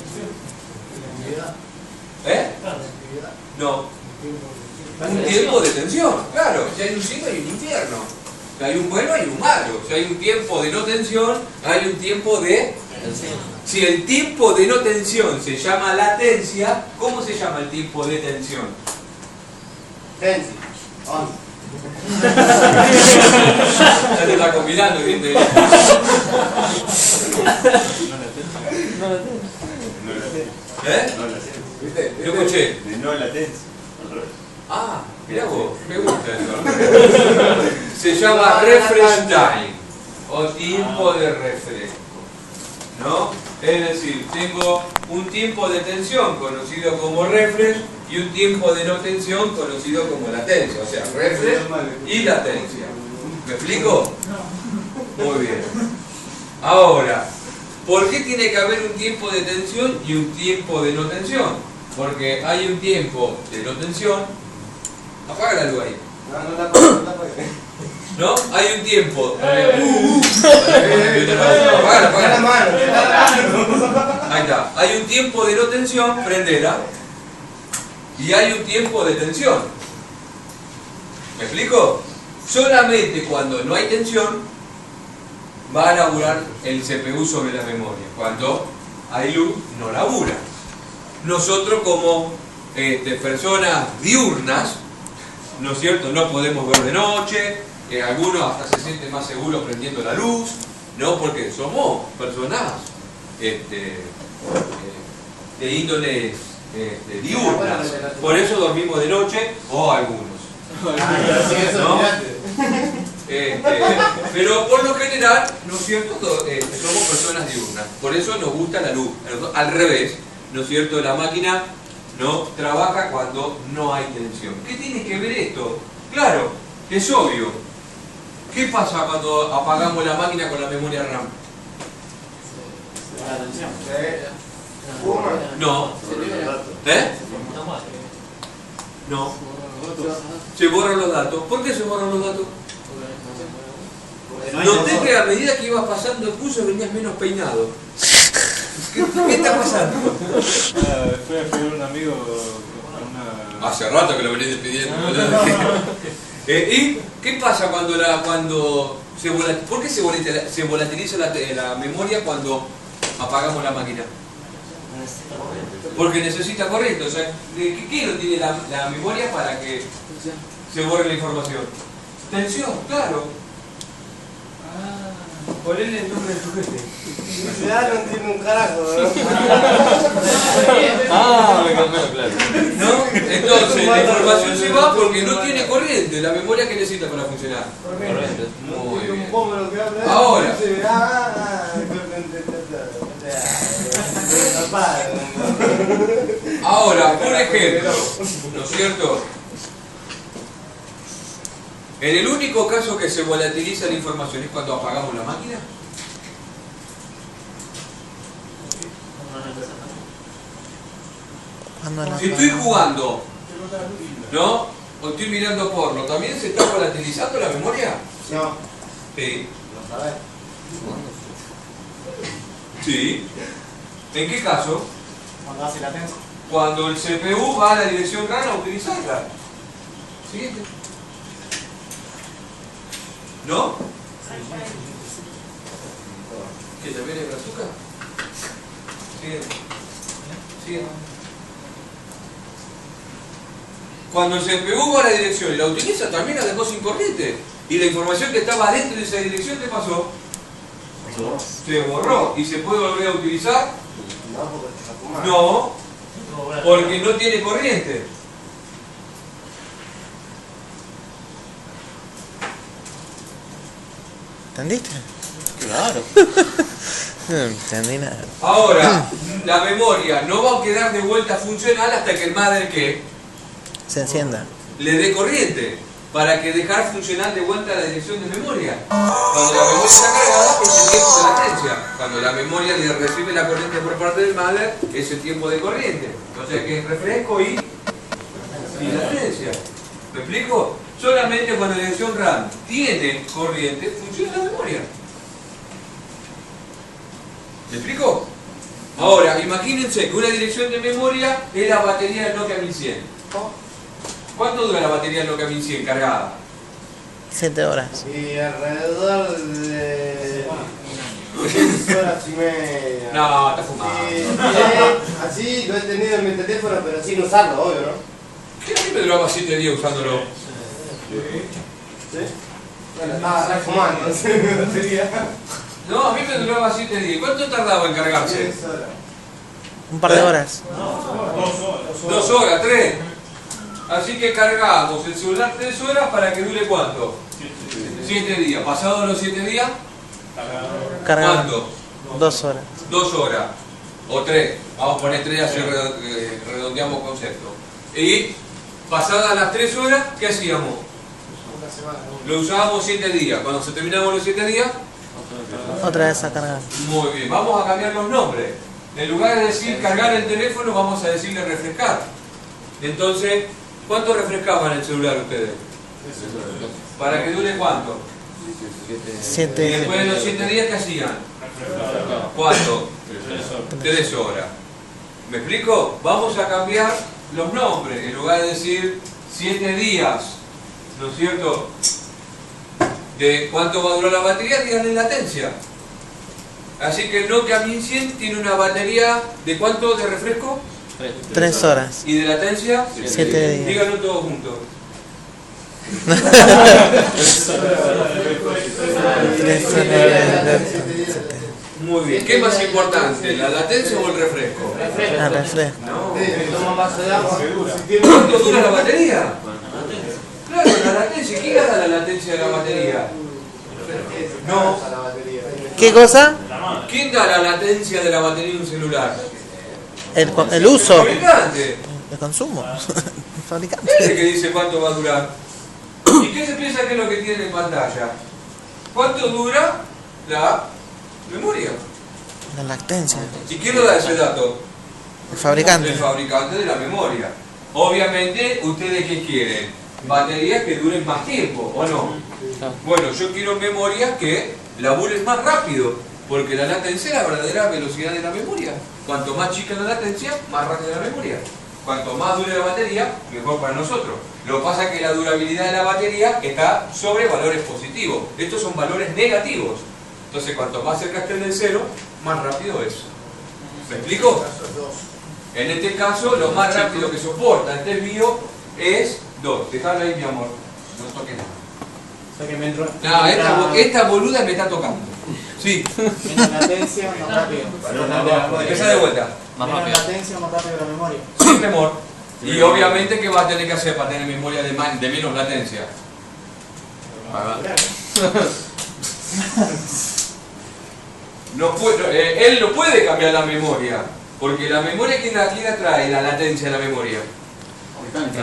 Speaker 1: No. Un tiempo de tensión, claro. Si hay un cielo hay un infierno. Si hay un bueno hay un malo. Si hay un tiempo de no tensión, hay un tiempo de tensión. Si el tiempo de no tensión se llama latencia, ¿cómo se llama el tiempo de tensión?
Speaker 2: Tensi.
Speaker 1: Ya te está combinando, ¿viste? Yo escuché.
Speaker 9: De no latencia.
Speaker 1: Ah, mirá vos, me gusta eso. Se llama refresh time, o tiempo de refresco, ¿no? Es decir, tengo un tiempo de tensión conocido como refresh y un tiempo de no tensión conocido como latencia, o sea, refresh y latencia. ¿Me explico? Muy bien. Ahora, ¿por qué tiene que haber un tiempo de tensión y un tiempo de no tensión? Porque hay un tiempo de no tensión. Apaga la luz ahí. ¿No? Hay un tiempo. Ahí está. Hay un tiempo de no tensión, prendela. Y hay un tiempo de tensión. ¿Me explico? Solamente cuando no hay tensión, va a laburar el CPU sobre la memoria. Cuando hay luz, no labura. Nosotros como personas diurnas, ¿no es cierto?, no podemos ver de noche, algunos hasta se sienten más seguros prendiendo la luz, ¿no? Porque somos personas de índoles diurnas. Por eso dormimos de noche, o algunos. ¿No? Pero por lo general, ¿no es cierto?, somos personas diurnas. Por eso nos gusta la luz. Al revés, ¿no es cierto?, la máquina no trabaja cuando no hay tensión. ¿Qué tiene que ver esto? Claro, es obvio. ¿Qué pasa cuando apagamos la máquina con la memoria RAM? No. No. Se borran los datos. ¿Por qué se borran los datos? Noté que a medida que ibas pasando el curso venías menos peinado. ¿Qué está pasando?
Speaker 9: Fui a pedir a un amigo con una...
Speaker 1: Hace rato que lo venís despidiendo. ¿Y qué pasa cuando se volatiliza? ¿Por qué se volatiliza la memoria cuando apagamos la máquina? Porque necesita corriente. O sea, ¿qué no tiene la memoria para que se borre la información? Tensión, claro. Ponele el nombre de tu jefe.
Speaker 8: Ya no entiendo un carajo, ¿no?
Speaker 9: me cambió, claro.
Speaker 1: ¿No? Entonces, la información se va porque no tiene corriente. La memoria que necesita para funcionar. Corriente. Muy bien. Ahora. Ahora, por ejemplo, ¿no es cierto? En el único caso que se volatiliza la información es cuando apagamos la máquina. Si estoy jugando, ¿no? O estoy mirando porno, ¿también se está volatilizando la memoria?
Speaker 8: No.
Speaker 1: Sí. Sí. ¿En qué caso?
Speaker 2: Cuando hace latencia.
Speaker 1: Cuando el CPU va a la dirección RAM a utilizarla. Siguiente. ¿No? ¿Que te viene el azúcar? Siguiente. Siguiente. Cuando el CPU va a la dirección y la utiliza, también la dejó sin corriente. Y la información que estaba dentro de esa dirección, ¿qué pasó? Se borró. ¿Y se puede volver a utilizar? No, porque no tiene corriente.
Speaker 6: ¿Entendiste?
Speaker 4: Claro.
Speaker 6: No entendí nada.
Speaker 1: Ahora, la memoria no va a quedar de vuelta funcional hasta que el mother ¿qué?
Speaker 6: Se encienda.
Speaker 1: Le dé corriente para que dejar funcionar de vuelta la dirección de memoria. Cuando la memoria está cargada es el tiempo de latencia. Cuando la memoria le recibe la corriente por parte del mother es el tiempo de corriente. O sea que es refresco y latencia. ¿Me explico? Solamente cuando la dirección RAM tiene corriente funciona la memoria. ¿Me explico? Ahora, imagínense que una dirección de memoria es la batería del Nokia 1100. ¿Cuánto dura la batería del Nokia 1100 cargada?
Speaker 6: 7 horas.
Speaker 8: Y alrededor de 6 horas y media.
Speaker 1: No, está fumado.
Speaker 8: Así lo he tenido en mi teléfono, pero sin usarlo, obvio, ¿no?
Speaker 1: ¿Qué a mí me duraba 7 días usándolo?
Speaker 8: ¿Sí? Bueno, estaba fumando,
Speaker 1: No, a mí me duraba 7 días. ¿Cuánto tardaba en cargarse?
Speaker 8: 6 horas.
Speaker 6: Un par de horas.
Speaker 1: 2 horas, 3. Así que cargamos el celular 3 horas para que dure ¿cuánto? 7 días. ¿Pasados los 7 días?
Speaker 6: Cargado.
Speaker 1: ¿Cuánto?
Speaker 6: 2 horas.
Speaker 1: 2 horas. O 3. Vamos a poner 3 así redondeamos concepto. Y pasadas las 3 horas, ¿qué hacíamos? Lo usábamos 7 días. Cuando se terminaban los 7 días,
Speaker 6: Otra vez a cargar.
Speaker 1: muy bien. Vamos a cambiar los nombres. En lugar de decir cargar el teléfono, vamos a decirle refrescar. Entonces, ¿cuánto refrescaban el celular ustedes? ¿Para que dure cuánto?
Speaker 6: 7.
Speaker 1: Y después de los 7 días, ¿qué hacían? ¿Cuánto? 3 horas. ¿Me explico? Vamos a cambiar los nombres. En lugar de decir 7 días, ¿no es cierto? de cuánto va a durar la batería, díganle latencia. Así que el Nokia 1100 tiene una batería de ¿cuánto de refresco?
Speaker 6: 3 horas.
Speaker 1: ¿Y de latencia?
Speaker 6: 7 días.
Speaker 1: Díganlo todos juntos.
Speaker 6: 3 horas.
Speaker 1: Muy bien. ¿Qué es más importante, la latencia o el refresco?
Speaker 6: Ah, refresco.
Speaker 1: No.
Speaker 2: Toma un vaso de agua.
Speaker 1: ¿Cuánto dura la batería? Claro, la latencia. ¿Quién gana la latencia de la batería? No.
Speaker 6: ¿Qué cosa?
Speaker 1: ¿Quién da la latencia de la batería de un celular?
Speaker 6: El uso.
Speaker 1: El fabricante.
Speaker 6: El consumo. El fabricante.
Speaker 1: Es el que dice cuánto va a durar. ¿Y qué se piensa que es lo que tiene en pantalla? ¿Cuánto dura la memoria?
Speaker 6: La lactencia.
Speaker 1: ¿Y quién lo da ese dato?
Speaker 6: El fabricante.
Speaker 1: El fabricante de la memoria. Obviamente, ¿ustedes qué quieren? Baterías que duren más tiempo, ¿o no? Bueno, yo quiero memorias que laburen más rápido, porque la latencia es la verdadera velocidad de la memoria. Cuanto más chica la latencia, más rápida la memoria. Cuanto más dure la batería, mejor para nosotros. Lo que pasa es que la durabilidad de la batería está sobre valores positivos. Estos son valores negativos. Entonces, cuanto más cerca estén del cero, más rápido es. ¿Me explico? En este caso, lo más rápido que soporta el test bio es 2. Dejalo ahí, mi amor. No toques nada.
Speaker 2: O sea que me entró.
Speaker 1: No, esta boluda me está tocando. Sí.
Speaker 2: Menos latencia, más rápido.
Speaker 1: Empezá de vuelta.
Speaker 2: Menos latencia, más rápido la memoria.
Speaker 1: Sin memoria. Y obviamente, ¿qué va a tener que hacer para tener memoria de menos latencia? Él no puede cambiar la memoria. Porque la memoria, ¿quién la trae? La latencia de la memoria.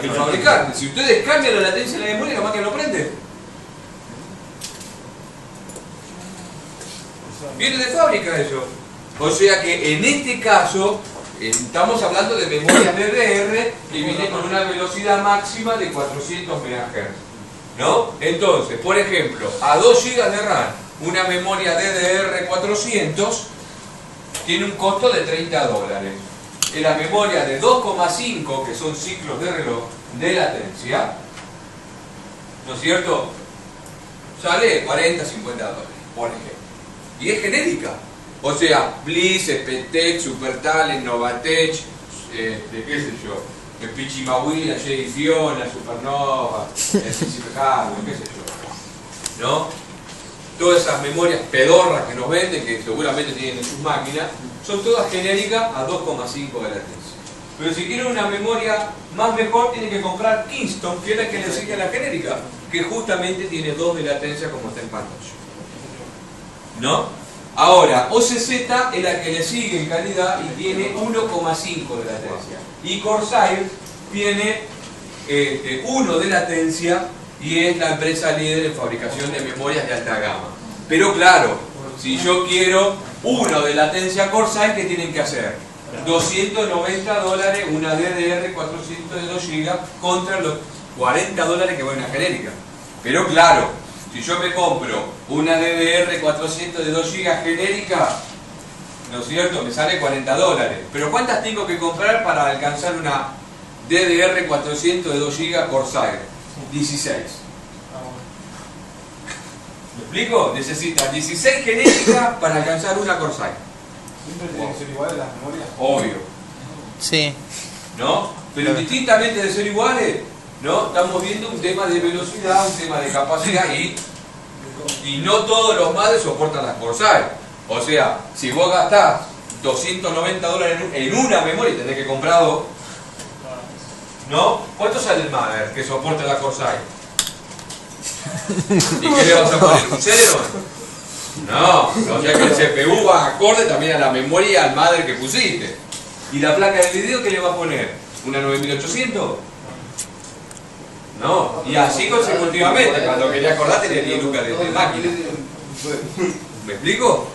Speaker 1: El fabricante. Si ustedes cambian la latencia de la memoria, la máquina no prende. Viene de fábrica eso. O sea que en este caso estamos hablando de memorias DDR que viene con una velocidad máxima de 400 MHz. ¿No? Entonces, por ejemplo, a 2 GB de RAM, una memoria DDR 400 tiene un costo de $30. En la memoria de 2,5, que son ciclos de reloj de latencia, ¿no es cierto? Sale $40, $50, por ejemplo. Y es genérica. O sea, Bliss, Spetec, Supertalent, Novatech, qué sé yo, Pichimahuila, Jay Fiona, Supernova, Príncipe Carlos, qué sé yo. ¿No? Todas esas memorias pedorras que nos venden, que seguramente tienen en sus máquinas, son todas genéricas a 2,5 de latencia. Pero si quieren una memoria más mejor, tienen que comprar Kingston, que es la que le sigue a la genérica, que justamente tiene 2 de latencia como está en pantalla. ¿No? Ahora, OCZ es la que le sigue en calidad y tiene 1,5 de latencia. Y Corsair tiene 1 de latencia y es la empresa líder en fabricación de memorias de alta gama. Pero claro, si yo quiero 1 de latencia Corsair, ¿qué tienen que hacer? $290 una DDR 400 de 2 GB contra los $40 que va en la genérica. Pero claro, si yo me compro una DDR 400 de 2 GB genérica, ¿no es cierto? Me sale $40. Pero ¿cuántas tengo que comprar para alcanzar una DDR 400 de 2 GB Corsair? 16. ¿Me explico? Necesitas 16 genéricas para alcanzar una Corsair.
Speaker 2: ¿Siempre tienen que ser iguales las memorias?
Speaker 1: Obvio.
Speaker 6: Sí.
Speaker 1: ¿No? Pero distintamente de ser iguales, ¿no? Estamos viendo un tema de velocidad, un tema de capacidad y no todos los madres soportan las Corsair. O sea, si vos gastás $290 en una memoria y tenés que comprar 2, ¿no? ¿Cuánto sale el mother que soporta la Corsair? ¿Y qué le vas a poner? ¿Un 0? No, o sea que el CPU va acorde también a la memoria y al mother que pusiste. ¿Y la placa de video qué le va a poner? ¿Una 9800? No, y así consecutivamente. Cuando quería acordar tenía 10 lucas de máquina. ¿Me explico?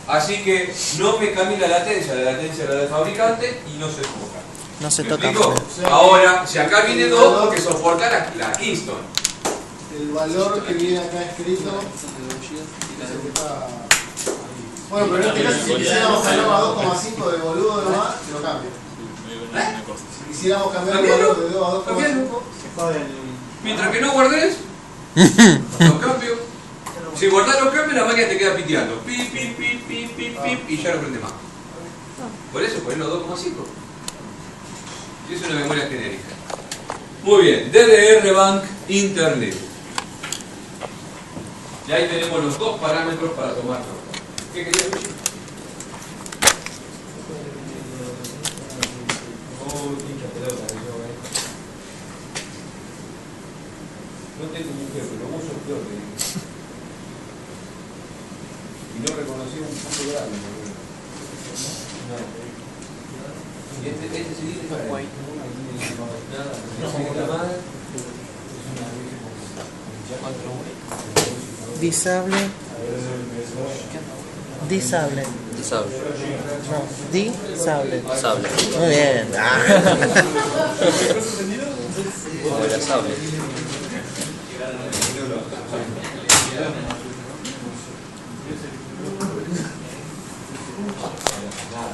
Speaker 1: Así que no me cambie la latencia era la del fabricante y no se toca.
Speaker 6: No se
Speaker 1: ¿Me
Speaker 6: toca.
Speaker 1: explico? Ahora, si acá viene 2, porque soporta la Kingston.
Speaker 2: El valor que viene acá escrito es el que está... Bueno, pero en este caso si quisiéramos cambiarlo a 2,5 de boludo nomás, lo cambio. Si quisiéramos cambiar el valor de 2 a 2,5, se jode el...
Speaker 1: Mientras que no guardes, Los cambios. Si guardás los cambios, la máquina te queda piteando. Pip, pip, pip, pip, pip, pip, y ya no prende más. Por eso ponés los 2,5. Y es una memoria genérica. Muy bien, DDR Bank Internet. Y ahí tenemos los dos parámetros para tomar nota. ¿Qué querías decir? No tengo mujer, pero vos sos peor que y no reconocí un punto grande. Y este CD es para él.
Speaker 6: Disable. Disable.
Speaker 4: Disable.
Speaker 6: No, disable.
Speaker 4: Sable.
Speaker 6: Muy bien.
Speaker 4: Como la sable.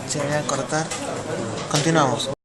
Speaker 6: Se voy a cortar. Continuamos.